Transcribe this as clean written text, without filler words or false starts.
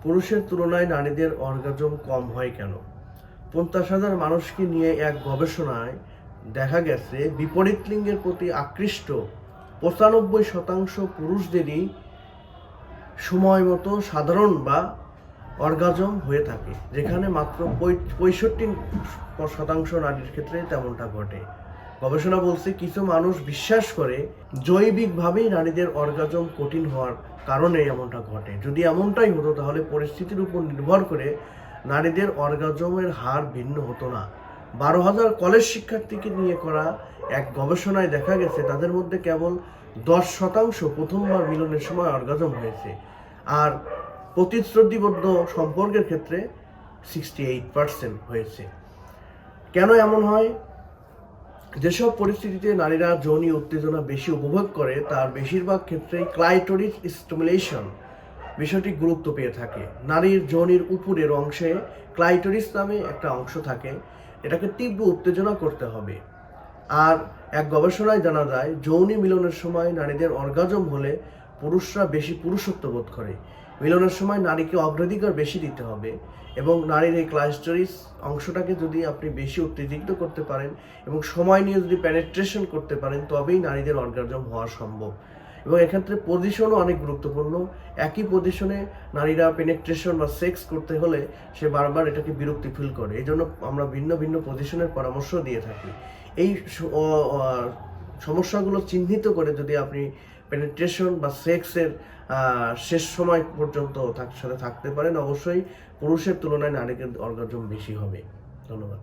পুরুষের তুলনায় নারীদের অর্গাজম কম হয় কেন? 50,000 মানুষকে নিয়ে এক গবেষণায় দেখা গেছে বিপরীত লিঙ্গের প্রতি আকৃষ্ট 95% পুরুষদেরই সময় মতো সাধারণ বা অর্গাজম হয়ে থাকে, যেখানে মাত্র 65% নারীর ক্ষেত্রে তেমনটা ঘটে। গবেষণা বলছে কিছু মানুষ বিশ্বাস করে জৈবিকভাবেই নারীদের অর্গাজম কঠিন হওয়ার কারণে এমনটা ঘটে। যদি এমনটাই হতো তাহলে পরিস্থিতির উপর নির্ভর করে নারীদের অর্গাজমের হার ভিন্ন হতো না। 12,000 কলেজ শিক্ষার্থীকে নিয়ে করা এক গবেষণায় দেখা গেছে তাদের মধ্যে কেবল 10% প্রথমবার মিলনের সময় অর্গাজম হয়েছে, আর প্রতিশ্রুতিবদ্ধ সম্পর্কের ক্ষেত্রে 68% হয়েছে। কেন এমন হয়? যেসব পরিস্থিতিতে নারীরা যৌন উত্তেজনা বেশি উপভোগ করে তার বেশিরভাগ ক্ষেত্রেই ক্লাইটোরিস স্টিমুলেশন বিষয়টি গুরুত্ব পেয়ে থাকে। নারীর যৌনির উপরের অংশে ক্লাইটোরিস নামে একটা অংশ থাকে, এটাকে তীব্র উত্তেজনা করতে হবে। আর এক গবেষণায় জানা যায় যৌন মিলনের সময় নারীদের অর্গাজম হলে পুরুষরা বেশি পুরুষত্ব বোধ করে। মিলনের সময় নারীকে অগ্রাধিকার বেশি দিতে হবে এবং নারীর এই ক্লাইটোরিস অংশটাকে যদি আপনি বেশি উত্তেজিত করতে পারেন এবং সময় নিয়ে যদি পেনেট্রেশন করতে পারেন তবেই নারীদের অর্গাজম হওয়া সম্ভব। এবং এক্ষেত্রে পজিশনও অনেক গুরুত্বপূর্ণ। একই পজিশনে নারীরা পেনেট্রেশন বা সেক্স করতে হলে সে বারবার এটাকে বিরক্তি ফিল করে, এই জন্য আমরা ভিন্ন ভিন্ন পজিশনের পরামর্শ দিয়ে থাকি। এই সমস্যাগুলো চিহ্নিত করে যদি আপনি পেনিট্রেশন বা সেক্সের শেষ সময় পর্যন্ত সাথে থাকতে পারেন, অবশ্যই পুরুষের তুলনায় নারীদের অর্গাজম বেশি হবে। ধন্যবাদ।